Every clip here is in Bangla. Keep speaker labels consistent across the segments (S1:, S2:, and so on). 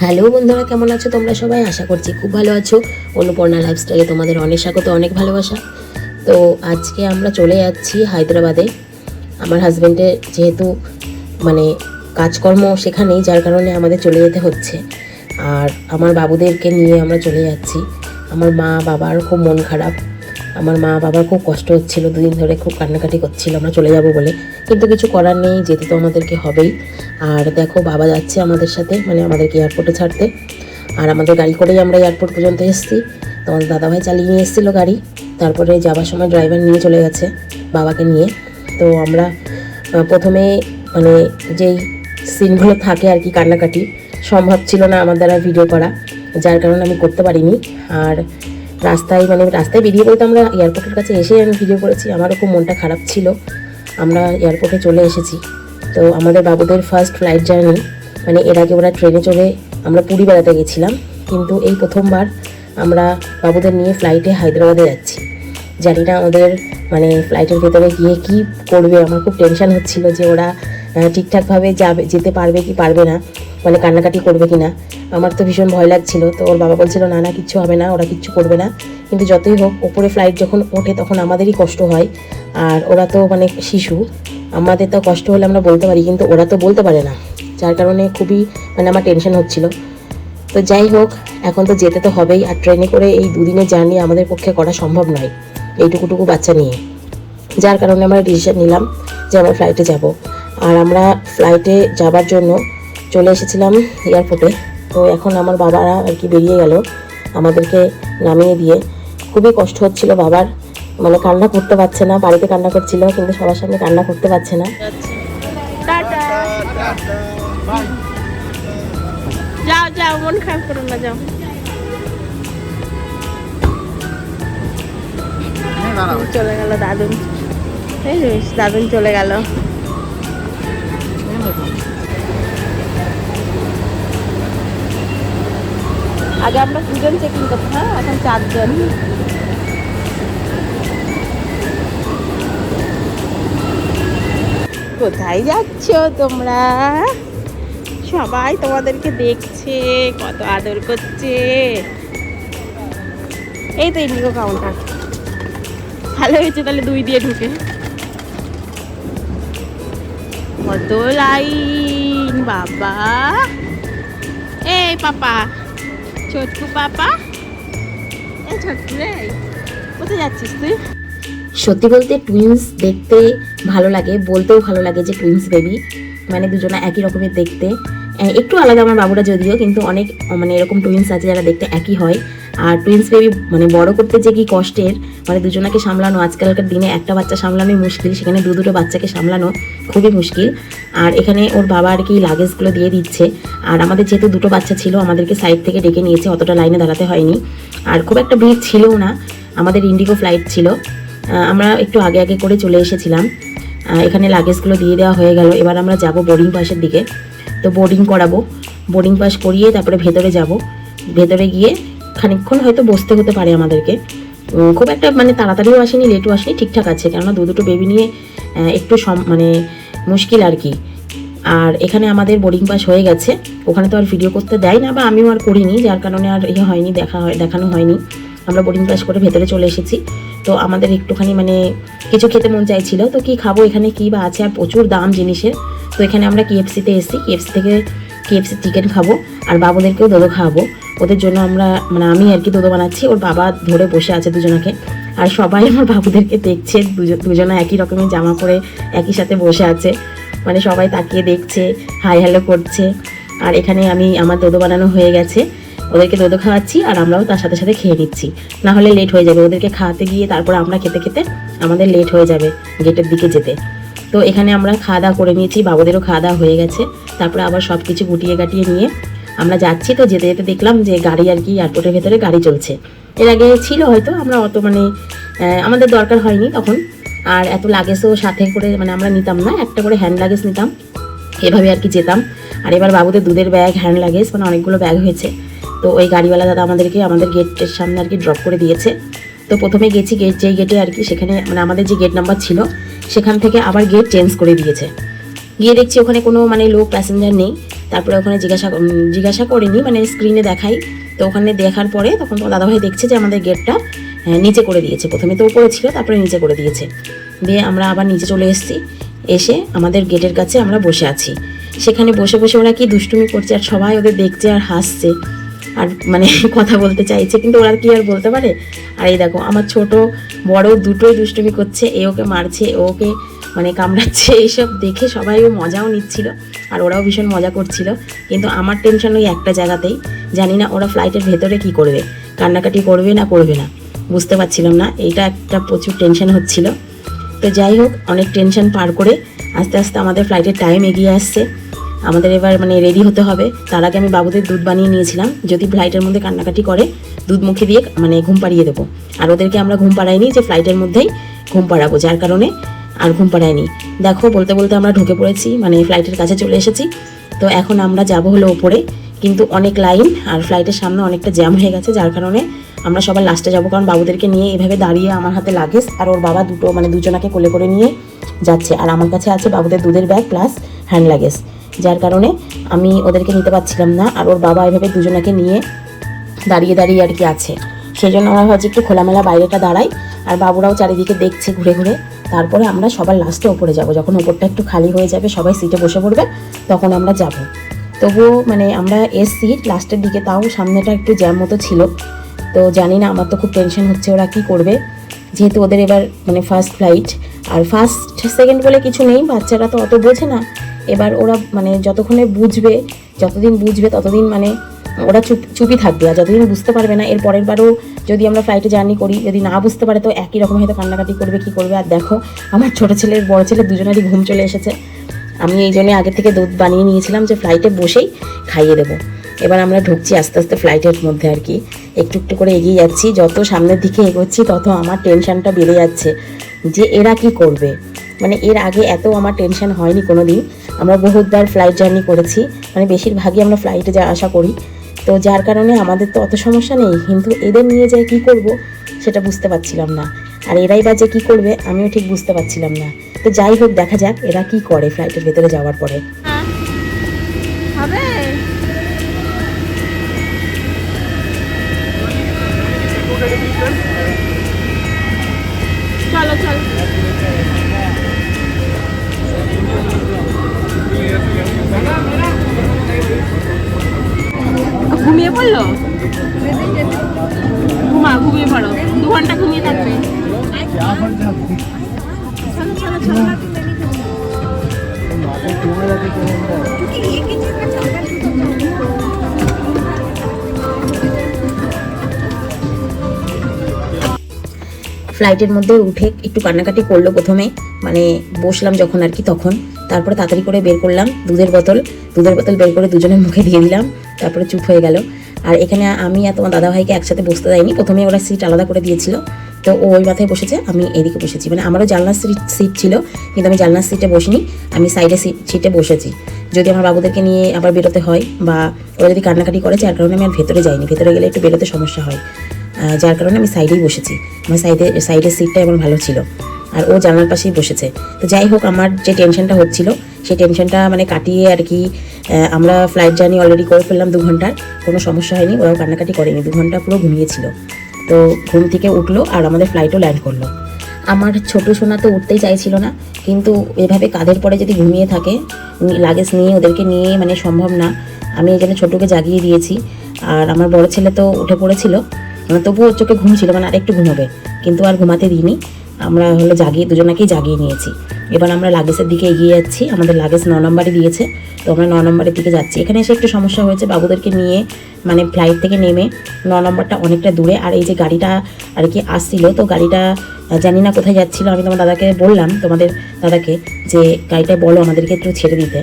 S1: হ্যালো বন্ধুরা, কেমন আছো তোমরা সবাই? আশা করছি খুব ভালো আছো। অনুপর্ণা লাইফস্টাইলে তোমাদের অনেক স্বাগত, অনেক ভালোবাসা। তো আজকে আমরা চলে যাচ্ছি হায়দ্রাবাদে। আমার হাজব্যান্ডের যেহেতু মানে কাজকর্ম সেখানেই, যার কারণে আমাদের চলে যেতে হচ্ছে। আর আমার বাবুদেরকে নিয়ে আমরা চলে যাচ্ছি। আমার মা বাবার খুব মন খারাপ, আমার মা বাবার খুব কষ্ট হচ্ছিল, দুদিন ধরে খুব কান্নাকাটি করছিল আমরা চলে যাব বলে। কিন্তু কিছু করার নেই, যেতে তো আমাদেরকে হবেই। আর দেখো, বাবা যাচ্ছে আমাদের সাথে, মানে আমাদেরকে এয়ারপোর্টে ছাড়তে। আর আমাদের গাড়ি করেই আমরা এয়ারপোর্ট পর্যন্ত এসেছি। তোমার দাদাভাই চালিয়ে নিয়ে এসেছিলো গাড়ি, তারপরে যাওয়ার সময় ড্রাইভার নিয়ে চলে গেছে বাবাকে নিয়ে। তো আমরা প্রথমে মানে যেই সিনগুলো থাকে আর কি, কান্নাকাটি সম্ভব ছিল না আমার দ্বারা ভিডিও করা, যার কারণে আমি করতে পারিনি। আর রাস্তায় বেরিয়ে পড়তে আমরা এয়ারপোর্টের কাছে এসেই আমি ভিডিও করেছি। আমারও খুব মনটা খারাপ ছিল। আমরা এয়ারপোর্টে চলে এসেছি। তো আমাদের বাবুদের ফার্স্ট ফ্লাইট জার্নি, মানে এর আগে ওরা ট্রেনে চড়ে আমরা পুরী বেড়াতে গেছিলাম, কিন্তু এই প্রথমবার আমরা বাবুদের নিয়ে ফ্লাইটে হায়দ্রাবাদে যাচ্ছি। জানি না আমাদের মানে ফ্লাইটের ভেতরে গিয়ে কি করবে। আমার খুব টেনশন হচ্ছিল যে ওরা ঠিকঠাকভাবে যেতে পারবে কি পারবে না, মানে কান্নাকাটি করবে কি না। আমার তো ভীষণ ভয় লাগছিল। তো ওর বাবা বলছিল না কিচ্ছু হবে না, ওরা কিচ্ছু করবে না। কিন্তু যতই হোক, ওপরে ফ্লাইট যখন ওঠে তখন আমাদেরই কষ্ট হয়। আর ওরা তো মানে শিশু, আমাদের তো কষ্ট হলে আমরা বলতে পারি, কিন্তু ওরা তো বলতে পারে না, যার কারণে খুবই মানে আমার টেনশন হচ্ছিল। তো যাই হোক, এখন তো যেতে তো হবেই। আর ট্রেনে করে এই দুদিনের জার্নি আমাদের পক্ষে করা সম্ভব নয় এইটুকুটুকু বাচ্চা নিয়ে, যার কারণে আমরা ডিসিশন নিলাম যে আমরা ফ্লাইটে যাব। আর আমরা ফ্লাইটে যাবার জন্য চলে এসেছিলাম এয়ারপোর্টে। তো এখন আমার বাবারা আর কি বেরিয়ে গেল আমাদেরকে নামিয়ে দিয়ে। খুবই কষ্ট হচ্ছিল বাবার, মানে কান্না করতে পারছে না, বাড়িতে কান্না করছিল কিন্তু সবার সামনে কান্না করতে পারছে না।
S2: যাও যাও, মন খারাপ করো না, যাও। চলে গেল দাদুন, দাদুন চলে গেল। আগে আমরা দুজন চেকিং করতাম, হ্যাঁ এখন 4 জন। কোথায় যাচ্ছ তোমরা? সবাই তোমাদেরকে দেখছে, কত আদর করছে। এই তো ইন্ডিগো কাউন্টার, ভালো হয়েছে তাহলে 2 দিয়ে ঢুকে। কত লাইন বাবা! এই পাপা, ছোটকু পাপা, এই ছোটকু রে, কোথায় যাচ্ছিস তুই?
S1: সত্যি বলতে টুইন্স দেখতে ভালো লাগে, বলতেও ভালো লাগে যে টুইন্স বেবি, মানে দুজনা একই রকমের দেখতে। একটু আলাদা আমার বাবুরা যদিও, কিন্তু অনেক মানে এরকম টুইন্স আছে যারা দেখতে একই হয়। আর টুইন্স বেবি মানে বড় করতে যে কি কষ্টের, মানে দুজনাকে সামলানো আজকালকার দিনে একটা বাচ্চা সামলানোই মুশকিল, সেখানে দুটো বাচ্চাকে সামলানো খুবই মুশকিল। আর এখানে ওর বাবা আর কি লাগেজগুলো দিয়ে দিচ্ছে। আর আমাদের যেহেতু 2 বাচ্চা ছিল, আমাদেরকে সাইড থেকে ডেকে নিয়েছে, অতটা লাইনে দাঁড়াতে হয়নি। আর খুব একটা ভিড় ছিলও না, আমাদের ইন্ডিগো ফ্লাইট ছিল। আমরা একটু আগে আগে করে চলে এসেছিলাম। এখানে লাগেজগুলো দিয়ে দেওয়া হয়ে গেল। এবার আমরা যাব বোর্ডিং পাসের দিকে। তো বোর্ডিং করাবো, বোর্ডিং পাস করিয়ে তারপরে ভেতরে যাব। ভেতরে গিয়ে খানিকক্ষণ হয়তো বসতে হতে পারে আমাদেরকে। খুব একটা মানে তাড়াতাড়িও আসেনি, লেটও আসেনি, ঠিকঠাক আছে, কেননা দুটো বেবি নিয়ে একটু মানে মুশকিল আর কি। আর এখানে আমাদের বোর্ডিং পাস হয়ে গেছে। ওখানে তো আর ভিডিও করতে দেয় না, বা আমিও আর করিনি, যার কারণে আর হয়নি, দেখানো হয়নি। আমরা বোর্ডিং পাস করে ভেতরে চলে এসেছি। তো আমাদের একটুখানি মানে কিছু খেতে মন চাইছিল, তো কি খাবো, এখানে কী বা আছে, আর প্রচুর দাম জিনিসের। তো এখানে আমরা KFC-তে এসেছি, KFC থেকে KFC চিকেন খাবো, আর বাবুদেরকেও দোদো খাওয়াবো। ওদের জন্য আমরা মানে আমি আর কি দোদো বানাচ্ছি, ওর বাবা ধরে বসে আছে দুজনাকে। আর সবাই আমার বাবুদেরকে দেখছে, দুজনা একই রকমের জামা পরে একই সাথে বসে আছে, মানে সবাই তাকিয়ে দেখছে, হাই হ্যালো করছে। আর এখানে আমার দোদো বানানো হয়ে গেছে, ওদেরকে দোদো খাওয়াচ্ছি, আর আমরাও তার সাথে সাথে খেয়ে নিচ্ছি, না হলে লেট হয়ে যাবে। ওদেরকে খাওয়াতে গিয়ে তারপর আমরা খেতে খেতে আমাদের লেট হয়ে যাবে গেটের দিকে যেতে। তো এখানে আমরা খাওয়া দাওয়া করে নিয়েছি, বাবুদেরও খাওয়া দাওয়া হয়ে গেছে। তারপরে আবার সব কিছু গুটিয়ে গাটিয়ে নিয়ে আমরা যাচ্ছি। তো যেতে যেতে দেখলাম যে গাড়ি আর কি এয়ারপোর্টের ভেতরে গাড়ি চলছে। এর আগে ছিল হয়তো, আমরা অত মানে আমাদের দরকার হয়নি তখন। আর এত লাগেজও সাথে করে মানে আমরা নিতাম না, একটা করে হ্যান্ড লাগেজ নিতাম, এভাবে আর কি যেতাম। আর এবার বাবুদের দুধের ব্যাগ, হ্যান্ড লাগেজ, মানে অনেকগুলো ব্যাগ হয়েছে। তো ওই গাড়িওয়ালা দাদা আমাদেরকে আমাদের গেটের সামনে আর কি ড্রপ করে দিয়েছে। তো প্রথমে গেছি যেই গেটে আর কি, সেখানে মানে আমাদের যে গেট নাম্বার ছিল সেখান থেকে আবার গেট চেঞ্জ করে দিয়েছে। গিয়ে দেখছি ওখানে কোনো মানে লোক প্যাসেঞ্জার নেই। তারপরে ওখানে জিজ্ঞাসা করিনি, মানে স্ক্রিনে দেখাই। তো ওখানে দেখার পরে তখন দাদাভাই দেখছে যে আমাদের গেটটা নিচে করে দিয়েছে। প্রথমে তো উপরে ছিল, তারপরে নিচে করে দিয়েছে। দিয়ে আমরা আবার নিচে চলে এসেছি, এসে আমাদের গেটের কাছে আমরা বসে আছি। সেখানে বসে বসে ওরা কি দুষ্টুমি করছে, আর সবাই ওদের দেখছে আর হাসছে, আর মানে কথা বলতে চাইছে, কিন্তু ওরা কি আর বলতে পারে। আর এই দেখো আমার ছোট বড় দুটোই দুষ্টুমি করছে, এ ওকে মারছে, ওকে মানে কামড়াচ্ছে। এইসব দেখে সবাই মজাও নিচ্ছিল, আর ওরাও ভীষণ মজা করছিল। কিন্তু আমার টেনশন ওই একটা জায়গাতেই, জানি না ওরা ফ্লাইটের ভেতরে কি করবে, কান্নাকাটি করবে না করবে না, বুঝতে পারছিলাম না। এইটা একটা প্রচুর টেনশন হচ্ছিল। তো যাই হোক, অনেক টেনশন পার করে আস্তে আস্তে আমাদের ফ্লাইটের টাইম এগিয়ে আসছে। আমাদের এবার মানে রেডি হতে হবে। তার আগে আমি বাবুদের দুধ বানিয়ে নিয়েছিলাম, যদি ফ্লাইটের মধ্যে কান্নাকাটি করে দুধ মুখে দিয়ে মানে ঘুম পাড়িয়ে দেবো। আর ওদেরকে আমরা ঘুম পাড়াইনি, যে ফ্লাইটের মধ্যেই ঘুম পাড়াবো, যার কারণে আর ঘুম পাড়াইনি। দেখো বলতে বলতে আমরা ঢুকে পড়েছি, মানে ফ্লাইটের কাছে চলে এসেছি। তো এখন আমরা যাব হলো ওপরে, কিন্তু অনেক লাইন আর ফ্লাইটের সামনে অনেকটা জ্যাম হয়ে গেছে, যার কারণে আমরা সবার লাস্টে যাবো। কারণ বাবুদেরকে নিয়ে এভাবে দাঁড়িয়ে, আমার হাতে লাগেজ আর ওর বাবা দুজনাকে কোলে করে নিয়ে যাচ্ছে, আর আমার কাছে আছে বাবুদের দুধের ব্যাগ প্লাস হ্যান্ড লাগেজ, যার কারণে আমি ওদেরকে নিতে পারছিলাম না। আর ওর বাবা এভাবে দুজনাকে নিয়ে দাঁড়িয়ে দাঁড়িয়ে আর কি আছে, সেই জন্য আমরা ভাবছি একটু খোলামেলা বাইরেটা দাঁড়াই, আর বাবুরাও চারিদিকে দেখছে ঘুরে ঘুরে। তারপরে আমরা সবার লাস্টে ওপরে যাব, যখন ওপরটা একটু খালি হয়ে যাবে, সবাই সিটে বসে পড়বে, তখন আমরা যাব। তবুও মানে আমরা এসছি লাস্টের দিকে, তাও সামনেটা একটু জ্যাম মতো ছিল। তো জানি না, আমার তো খুব টেনশন হচ্ছে ওরা কী করবে, যেহেতু ওদের এবার মানে ফার্স্ট ফ্লাইট। আর ফার্স্ট সেকেন্ড বলে কিছু নেই, বাচ্চারা তো অত বোঝে না। এবার ওরা মানে যতদিন বুঝবে ততদিন মানে ওরা চুপই থাকবে, আর যতদিন বুঝতে পারবে না, এর পরের বারও যদি আমরা ফ্লাইটে জার্নি করি, যদি না বুঝতে পারে তো একই রকম হয়তো কান্নাকাটি করবে, কী করবে। আর দেখো আমার ছোটো ছেলের বড় ছেলে দুজনেরই ঘুম চলে এসেছে। আমি এই জন্যে আগে থেকে দুধ বানিয়ে নিয়েছিলাম যে ফ্লাইটে বসেই খাইয়ে দেবো। এবার আমরা ঢুকছি আস্তে আস্তে ফ্লাইটের মধ্যে আর কি, একটু একটু করে এগিয়ে যাচ্ছি। যত সামনের দিকে এগোচ্ছি তত আমার টেনশনটা বেড়ে যাচ্ছে যে এরা কি করবে। মানে এর আগে এত আমার টেনশন হয়নি কোনো দিন। আমরা বহুতবার ফ্লাইট জার্নি করেছি, মানে বেশিরভাগই আমরা ফ্লাইটে আসা করি, তো যার কারণে আমাদের তো অত সমস্যা নেই। কিন্তু এদের নিয়ে যে কী করব সেটা বুঝতে পারছিলাম না, আর এরাই বা যে কী করবে আমিও ঠিক বুঝতে পারছিলাম না। তো যাই হোক, দেখা যাক এরা কি করে ফ্লাইটের ভেতরে যাওয়ার পরে।
S2: হবে চলো চলো, ঘুমিয়ে পড়লো, ঘুমিয়ে পড়ো, 2 ঘন্টা ঘুমিয়ে থাকবে।
S1: ফ্লাইটের মধ্যে উঠে একটু কান্নাকাটি করলো প্রথমে, মানে বসলাম যখন আর কি তখন। তারপরে তাড়াতাড়ি করে বের করলাম দুধের বোতল বের করে দুজনের মুখে দিয়ে দিলাম, তারপরে চুপ হয়ে গেল। আর এখানে আমি আর তোমার দাদাভাইকে একসাথে বসতে দেয়নি, প্রথমে ওরা সিট আলাদা করে দিয়েছিল। তো ও ওই মাথায় বসেছে, আমি এদিকে বসেছি। মানে আমারও জানলার সিট ছিল, কিন্তু আমি জানলার সিটে বসিনি, আমি সাইডে সিটে বসেছি। যদি আমার বাবুদেরকে নিয়ে আবার বেরোতে হয় বা ওরা যদি কান্নাকাটি করে, যার কারণে আমি আর ভেতরে যাইনি, ভেতরে গেলে একটু বেরোতে সমস্যা হয়, যার কারণে আমি সাইডেই বসেছি। আমার সাইডের সিটটা এমন ভালো ছিল, আর ও জানলার পাশেই বসেছে। তো যাই হোক, আমার যে টেনশনটা হচ্ছিল সেই টেনশনটা মানে কাটিয়ে আর কি আমরা ফ্লাইট জার্নি অলরেডি করে ফেললাম 2 ঘন্টার, কোনো সমস্যা হয়নি, ওরাও কান্নাকাটি করেনি, 2 ঘন্টা পুরো ঘুমিয়েছিল। তো ঘুম থেকে উঠলো আর আমাদের ফ্লাইটও ল্যান্ড করলো। আমার ছোটো সোনা তো উঠতেই চাইছিল না, কিন্তু এভাবে কাঁধের পরে যদি ঘুমিয়ে থাকে, লাগেজ নিয়ে ওদেরকে নিয়ে মানে সম্ভব না। আমি এই জন্য ছোটোকে জাগিয়ে দিয়েছি, আর আমার বড় ছেলে তো উঠে পড়েছিল, তবুও ওর চোখে ঘুম ছিল, মানে আরেকটু ঘুমোবে, কিন্তু আর ঘুমাতে দিইনি। আমরা হলো দুজনাকেই জাগিয়ে নিয়েছি। এবার আমরা লাগেজের দিকে এগিয়ে যাচ্ছি, আমাদের লাগেজ 9 নম্বরে দিয়েছে, তো আমরা 9 নম্বরের দিকে যাচ্ছি। এখানে এসে একটু সমস্যা হয়েছে, বাবুদেরকে নিয়ে মানে ফ্লাইট থেকে নেমে 9 নম্বরটা অনেকটা দূরে। আর এই যে গাড়িটা আর কি আসছিল, তো গাড়িটা জানি না কোথায় যাচ্ছিলো। আমি তোমার দাদাকে বললাম, তোমাদের দাদাকে, যে গাড়িটা বলো আমাদেরকে একটু ছেড়ে দিতে,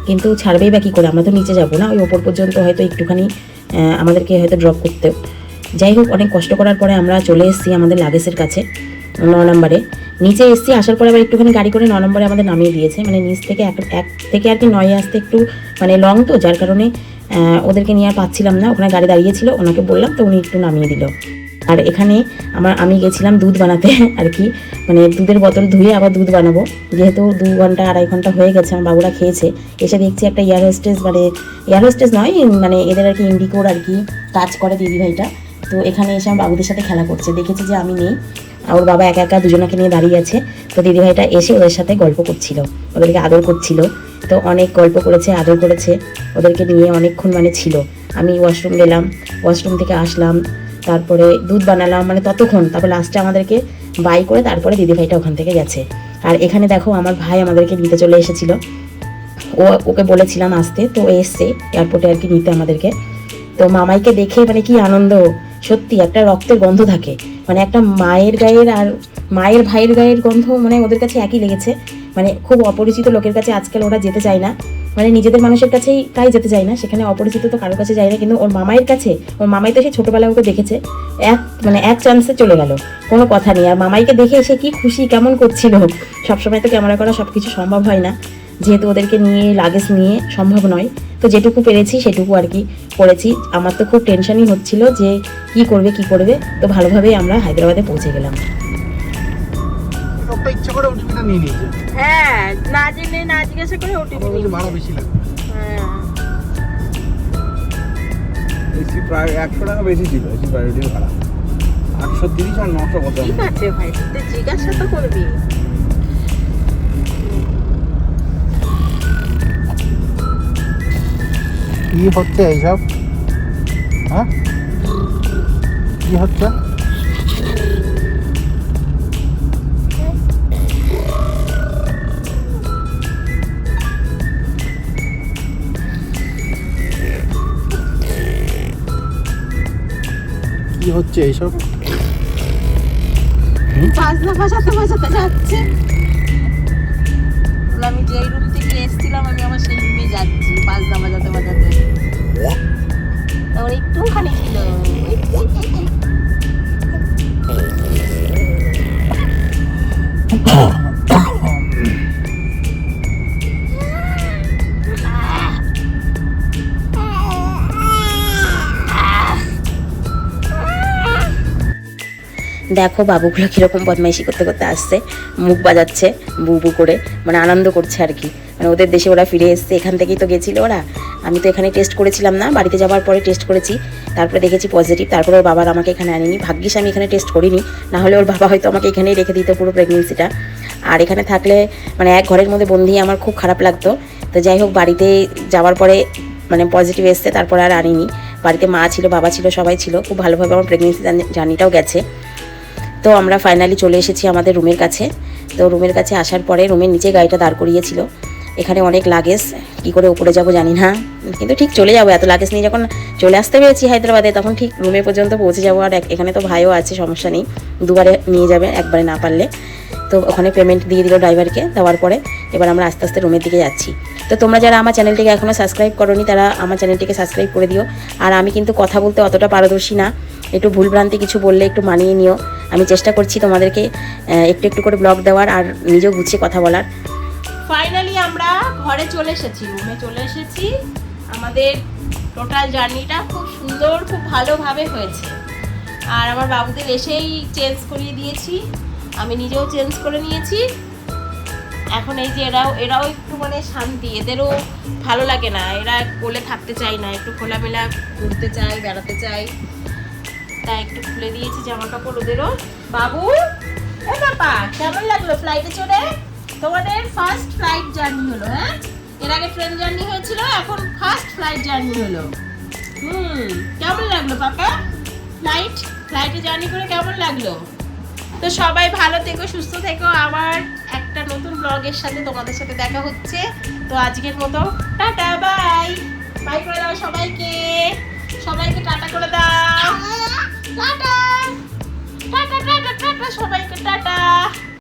S1: কিন্তু ছাড়বেই বা কী করে, আমরা তো নিচে যাবো না, ওই ওপর পর্যন্ত হয়তো একটুখানি আমাদেরকে হয়তো ড্রপ করতে। যাই হোক, অনেক কষ্ট করার পরে আমরা চলে এসেছি আমাদের লাগেজের কাছে 9 নম্বরে। নিচে এসেছি, আসার পরে আবার একটুখানি গাড়ি করে 9 নম্বরে আমাদের নামিয়ে দিয়েছে। মানে নিচ থেকে এক থেকে আর কি 9-এ আসতে একটু মানে লং, তো যার কারণে ওদেরকে নিয়ে আর পাচ্ছিলাম না। ওখানে গাড়ি দাঁড়িয়েছিল, ওনাকে বললাম, তো উনি একটু নামিয়ে দিল। আর এখানে আমি গেছিলাম দুধ বানাতে আর কি, মানে দুধের বোতল ধুয়ে আবার দুধ বানাবো, যেহেতু 2 ঘন্টা 2.5 ঘন্টা হয়ে গেছে আমার বাবুরা খেয়েছে। এসে দেখছি একটা এয়ার হোস্টেস, মানে এয়ার হোস্টেস নয়, মানে এদের আর কি ইন্ডিকোর আর কি কাজ করে দিদিভাইটা। তো এখানে এসে আমার বাবুদের সাথে খেলা করছে, দেখেছে যে আমি নেই, ওর বাবা একা একা দুজনকে নিয়ে দাঁড়িয়ে আছে। তো দিদিভাইটা এসে ওদের সাথে গল্প করছিল, ওদেরকে আদর করছিল। তো অনেক গল্প করেছে, আদর করেছে, ওদেরকে নিয়ে অনেকক্ষণ মানে ছিল। আমি ওয়াশরুম গেলাম, ওয়াশরুম থেকে আসলাম, তারপরে দুধ বানালাম, মানে ততক্ষণ। তারপর লাস্টে আমাদেরকে বাই করে তারপরে দিদিভাইটা ওখান থেকে গেছে। আর এখানে দেখো আমার ভাই আমাদেরকে নিতে চলে এসেছিল, ওকে বলেছিলাম আসতে, তো এসছে এয়ারপোর্টে আর কি নিতে আমাদেরকে। তো মামাইকে দেখে মানে কি আনন্দ, সত্যি একটা রক্তের গন্ধ থাকে, মানে একটা মায়ের গায়ের আর মায়ের ভাইয়ের গায়ের গন্ধ, মানে ওদের কাছে একই লেগেছে। মানে খুব অপরিচিত লোকের কাছে আজকাল ওরা যেতে চায় না, মানে নিজেদের মানুষের কাছেই তাই যেতে চায় না, সেখানে অপরিচিত তো কারোর কাছে যায় না। কিন্তু ওর মামাইয়ের কাছে, ওর মামাই তো সেই ছোটোবেলায় ওকে দেখেছে, এক চান্সে চলে গেল, কোনো কথা নেই। আর মামাইকে দেখে এসে কি খুশি কেমন করছিল। সবসময় তো ক্যামেরা করা সব কিছু সম্ভব হয় না, যেহেতু ওদেরকে নিয়ে লাগেজ নিয়ে সম্ভব নয়। তো যেটুকু পেরেছি সেটুকু আর কি করেছি। আমার তো খুব টেনশনই হচ্ছিল যে কি করবে। তো ভালোভাবেই আমরা হায়দ্রাবাদে পৌঁছে গেলাম।
S3: লোকটা ইচ্ছা করে ওটিপিটা নিয়ে নিয়েছে।
S2: হ্যাঁ, না জেনে না জিজ্ঞাসা করে ওটিপি
S3: আমার বলছে ভাড়া বেশি লাগবে।
S2: হ্যাঁ,
S3: এসি প্রায় 100 টাকা বেশি ছিল, এসি প্রায়োরিটির ভাড়া 830 আর 900 কত।
S2: ঠিক আছে ভাই, তুই জিজ্ঞাসা তো করবি।
S3: কি হচ্ছে এইসব? হ্যাঁ, কি হচ্ছে? কি হচ্ছে এইসব?
S2: বাজনা বাজাতে যাচ্ছে। আমি যেই রুম থেকে এসেছিলাম আমি আমার সেই রুমে যাচ্ছি বাজনা বাজাতে। আমার একটুখানি ছিল।
S1: দেখো বাবুগুলো কীরকম বদমাইশি করতে করতে আসছে, মুখ বাজাচ্ছে বু বু করে, মানে আনন্দ করছে আর কি। মানে ওদের দেশে ওরা ফিরে এসছে, এখান থেকেই তো গেছিলো ওরা। আমি তো এখানে টেস্ট করেছিলাম না, বাড়িতে যাওয়ার পরে টেস্ট করেছি, তারপরে দেখেছি পজিটিভ। তারপরে ওর বাবার আমাকে এখানে আনেনি, ভাগ্যিস আমি এখানে টেস্ট করিনি, না হলে ওর বাবা হয়তো আমাকে এখানেই রেখে দিত পুরো প্রেগনেন্সিটা। আর এখানে থাকলে মানে এক ঘরের মধ্যে বন্দি আমার খুব খারাপ লাগতো। তো যাই হোক, বাড়িতে যাওয়ার পরে মানে পজিটিভ এসছে, তারপরে আর আনিনি। বাড়িতে মা ছিল, বাবা ছিল, সবাই ছিল, খুব ভালোভাবে আমার প্রেগনেন্সি জার্নিটাও গেছে। তো আমরা ফাইনালি চলে এসেছি আমাদের রুমের কাছে। তো রুমের কাছে আসার পরে রুমের নিচে গাড়িটা দাঁড় করিয়েছিল। এখানে অনেক লাগেজ, কী করে উপরে যাব জানি না, কিন্তু ঠিক চলে যাবো। এত লাগেজ নিয়ে যখন চলে আসতে পেরেছি হায়দ্রাবাদে, তখন ঠিক রুমে পর্যন্ত পৌঁছে যাবো। আর এখানে তো ভাইও আছে, সমস্যা নেই, দুবারে নিয়ে যাবে একবারে না পারলে। তো ওখানে পেমেন্ট দিয়ে দিল ড্রাইভারকে, দেওয়ার পরে এবার আমরা আস্তে আস্তে রুমের দিকে যাচ্ছি। তো তোমরা যারা আমার চ্যানেলটিকে এখনও সাবস্ক্রাইব করোনি, তারা আমার চ্যানেলটিকে সাবস্ক্রাইব করে দিও। আর আমি কিন্তু কথা বলতে অতটা পারদর্শী না, একটু ভুলভ্রান্তি কিছু বললে একটু মানিয়ে নিও। আমি চেষ্টা করছি তোমাদেরকে একটু একটু করে ব্লগ দেওয়ার, আর নিজেও গুছিয়ে কথা বলার।
S2: ফাইনালি আমরা ঘরে চলে এসেছি, রুমে চলে এসেছি। আমাদের টোটাল জার্নিটা খুব সুন্দর, খুব ভালোভাবে হয়েছে। আর আমার বাবুদের এসেই চেঞ্জ করিয়ে দিয়েছি, আমি নিজেও চেঞ্জ করে নিয়েছি। এখন এই যে এরাও একটু মানে শান্তি, এদেরও ভালো লাগে না, এরা কোলে থাকতে চায় না, একটু খোলামেলা ঘুরতে চায়, বেড়াতে চায়, তাই একটু খুলে দিয়েছি জামা কাপড় ওদেরও। বাবু, এ বাবা, কেমন লাগলো ফ্লাইটে চড়ে? তোমাদের ফার্স্ট ফ্লাইট জার্নি হলো? হ্যাঁ, এর আগে ট্রেন জার্নি হয়েছিল, এখন ফার্স্ট ফ্লাইট জার্নি হলো। কেমন লাগলো পাপা ফ্লাইটে জার্নি করে? কেমন লাগলো? তো সবাই ভালো থেকো, সুস্থ থেকো। আবার একটা নতুন ব্লগের সাথে তোমাদের সাথে দেখা হচ্ছে। তো আজকের মতো টাটা, বাই বাই করে দাও সবাইকে টাটা করে দাও। টাটা টাটা টাটা টাটা সবাইকে টাটা।